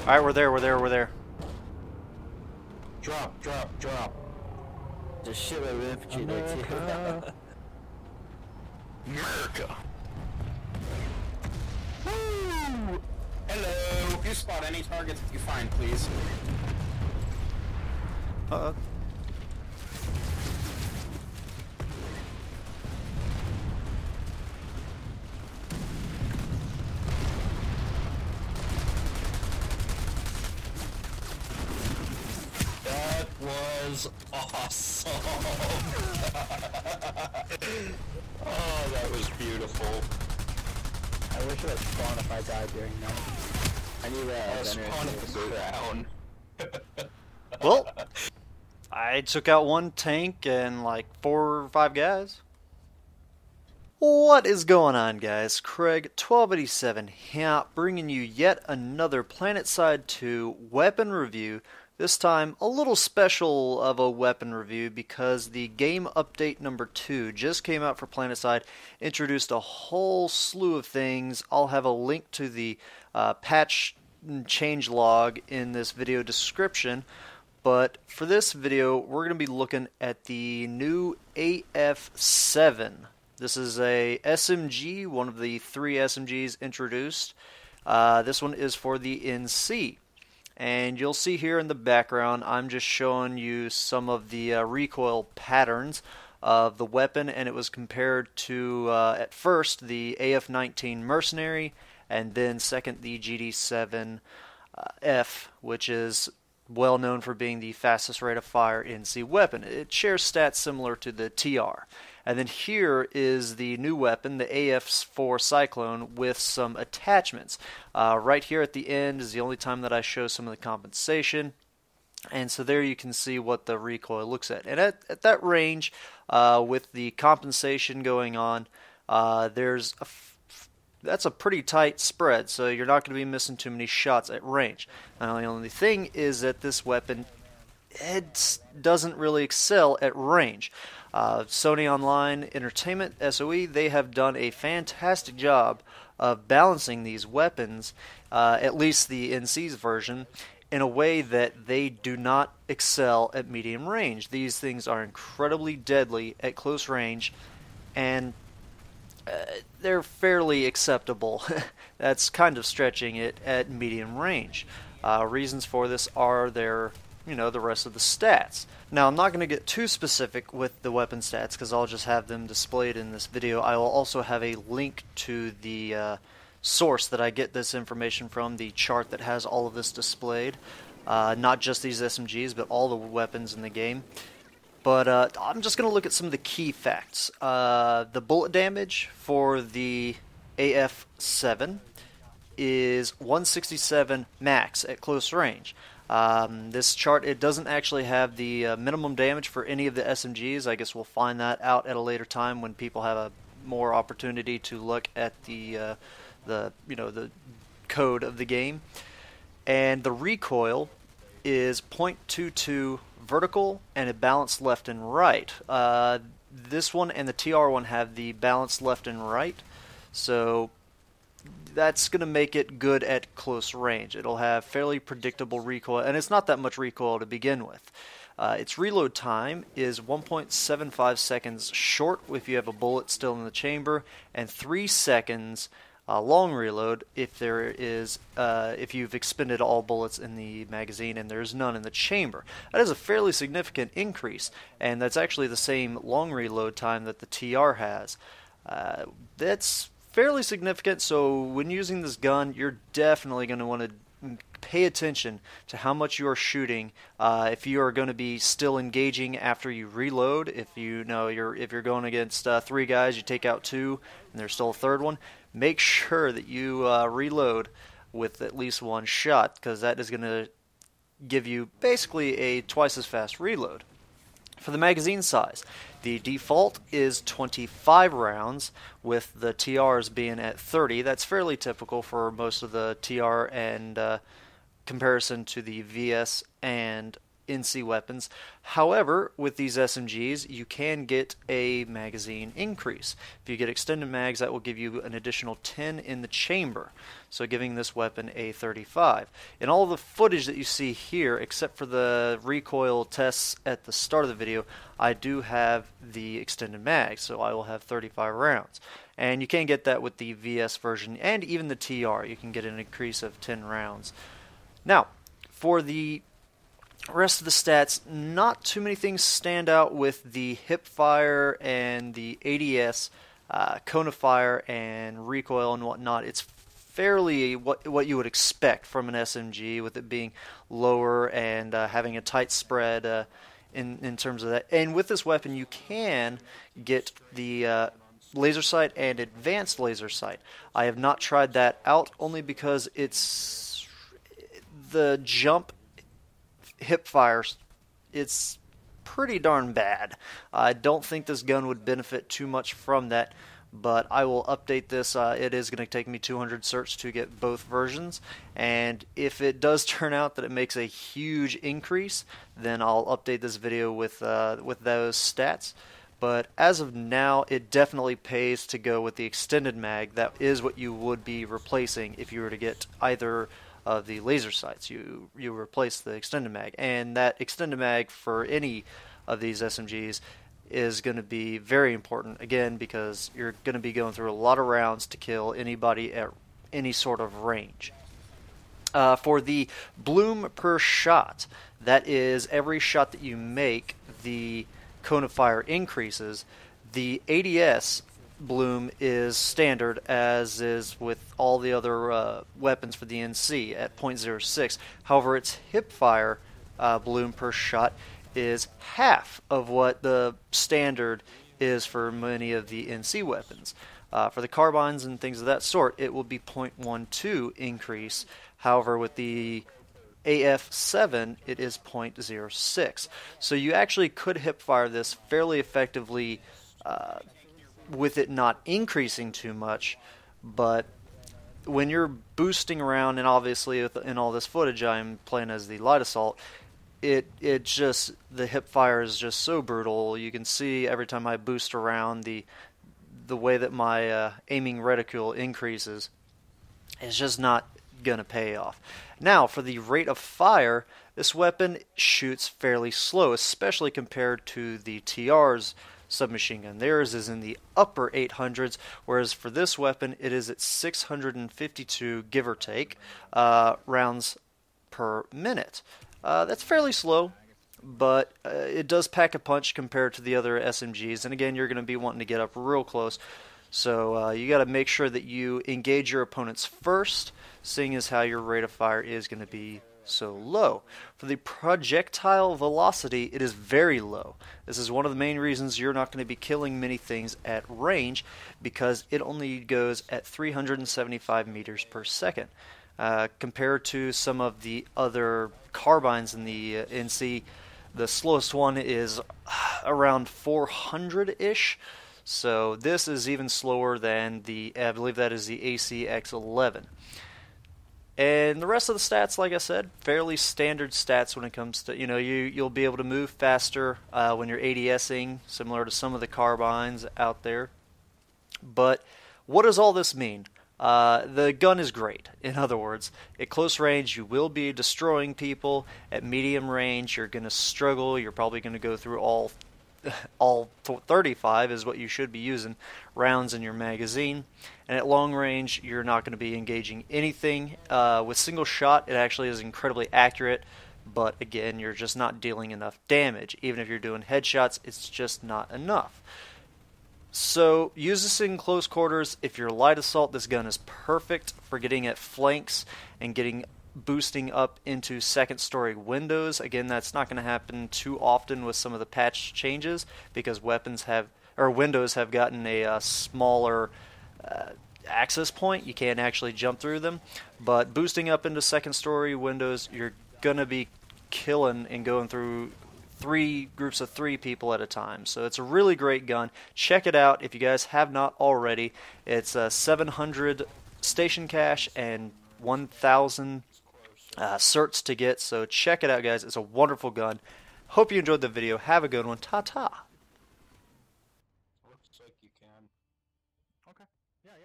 Alright, we're there, we're there, we're there. Drop, drop, drop. There's shitload of infantry there too. America. Woo! Hello. You spot any targets you find, please. Uh-oh. That was awesome. Oh, that was beautiful. I wish it would spawn if I died during that. I knew that. I spawned at the ground. Well, I took out one tank and like 4 or 5 guys. What is going on, guys? Craig 1287 here, bringing you yet another PlanetSide 2 weapon review. This time, a little special of a weapon review because the game update number 2 just came out for PlanetSide, introduced a whole slew of things. I'll have a link to the patch change log in this video description. But for this video, we're going to be looking at the new AF-4. This is a SMG, one of the 3 SMGs introduced. This one is for the NC. And you'll see here in the background, I'm just showing you some of the recoil patterns of the weapon, and it was compared to, at first, the AF-19 Mercenary, and then second, the GD7F, which is well known for being the fastest rate of fire NC weapon. It shares stats similar to the TR. And then here is the new weapon, the AF-4 Cylclone, with some attachments. Right here at the end is the only time that I show some of the compensation. And so there you can see what the recoil looks at. And at that range, with the compensation going on, that's a pretty tight spread, so you're not going to be missing too many shots at range. Now, the only thing is that this weapon, it doesn't really excel at range. Sony Online Entertainment, SOE, they have done a fantastic job of balancing these weapons, at least the NC's version, in a way that they do not excel at medium range. These things are incredibly deadly at close range, and they're fairly acceptable. That's kind of stretching it at medium range. Reasons for this are the rest of the stats. Now, I'm not going to get too specific with the weapon stats because I'll just have them displayed in this video. I will also have a link to the source that I get this information from, the chart that has all of this displayed. Not just these SMGs, but all the weapons in the game. But I'm just going to look at some of the key facts. The bullet damage for the AF-4 is 167 max at close range. This chart, it doesn't actually have the minimum damage for any of the SMGs. I guess we'll find that out at a later time when people have a more opportunity to look at the code of the game. And the recoil is 0.22 vertical and a balanced left and right. This one and the TR one have the balanced left and right, so that's going to make it good at close range. It'll have fairly predictable recoil, and it's not that much recoil to begin with. Its reload time is 1.75 seconds short if you have a bullet still in the chamber, and 3 seconds long reload if you've expended all bullets in the magazine and there's none in the chamber. That is a fairly significant increase, and that's actually the same long reload time that the TR has. That's fairly significant, so when using this gun, you're definitely going to want to pay attention to how much you are shooting. If you are going to be still engaging after you reload, if you're going against 3 guys, you take out 2, and there's still a 3rd one, make sure that you reload with at least 1 shot, because that is going to give you basically a twice as fast reload. For the magazine size, the default is 25 rounds, with the TRs being at 30. That's fairly typical for most of the TR and comparison to the VS and NC weapons. However, with these SMGs, you can get a magazine increase. If you get extended mags, that will give you an additional 10 in the chamber, so giving this weapon a 35. In all the footage that you see here, except for the recoil tests at the start of the video, I do have the extended mag, so I will have 35 rounds. And you can get that with the VS version and even the TR. You can get an increase of 10 rounds. Now, for the rest of the stats, not too many things stand out with the hip fire and the ADS, cone of fire and recoil and whatnot. It's fairly what you would expect from an SMG, with it being lower and having a tight spread in terms of that. And with this weapon, you can get the laser sight and advanced laser sight. I have not tried that out, only because it's the jump hip fires, it's pretty darn bad. I don't think this gun would benefit too much from that, but I will update this. It is going to take me 200 certs to get both versions, and if it does turn out that it makes a huge increase, then I'll update this video with those stats. But as of now, it definitely pays to go with the extended mag. That is what you would be replacing if you were to get either of the laser sights. You replace the extended mag, and that extended mag for any of these SMGs is going to be very important, again, because you're going to be going through a lot of rounds to kill anybody at any sort of range. For the bloom per shot, that is every shot that you make, the cone of fire increases. The ADS bloom is standard, as is with all the other weapons for the NC at 0.06. However, its hip fire bloom per shot is half of what the standard is for many of the NC weapons. For the carbines and things of that sort, it will be 0.12 increase. However, with the AF-4, it is 0.06. So you actually could hip fire this fairly effectively with it not increasing too much, but when you're boosting around, and obviously in all this footage I'm playing as the light assault, it just, the hip fire is just so brutal. You can see every time I boost around, the way that my aiming reticule increases is just not gonna pay off. Now, for the rate of fire, this weapon shoots fairly slow, especially compared to the TR's submachine gun. Theirs is in the upper 800s, whereas for this weapon it is at 652, give or take, rounds per minute. That's fairly slow, but it does pack a punch compared to the other SMGs, and again, you're going to be wanting to get up real close, so you got to make sure that you engage your opponents first, seeing as how your rate of fire is going to be so low. For the projectile velocity, it is very low. This is one of the main reasons you're not going to be killing many things at range, because it only goes at 375 meters per second. Compared to some of the other carbines in the NC, the slowest one is around 400-ish. So this is even slower than the, I believe that is the ACX-11. And the rest of the stats, like I said, fairly standard stats when it comes to, you'll be able to move faster when you're ADSing, similar to some of the carbines out there. But what does all this mean? The gun is great. In other words, at close range, you will be destroying people. At medium range, you're going to struggle. You're probably going to go through all 35 is what you should be using rounds in your magazine. And at long range, you're not going to be engaging anything. With single shot, it actually is incredibly accurate, but again, you're just not dealing enough damage. Even if you're doing headshots, it's just not enough. So use this in close quarters. If you're light assault, this gun is perfect for getting at flanks and boosting up into second story windows. Again, that's not going to happen too often with some of the patch changes, because windows have gotten a smaller access point. You can't actually jump through them, but boosting up into second story windows, you're going to be killing and going through 3 groups of 3 people at a time. So it's a really great gun. Check it out if you guys have not already. It's 700 station cash and 1,000 certs to get. So check it out, guys. It's a wonderful gun. Hope you enjoyed the video. Have a good one. Ta-ta.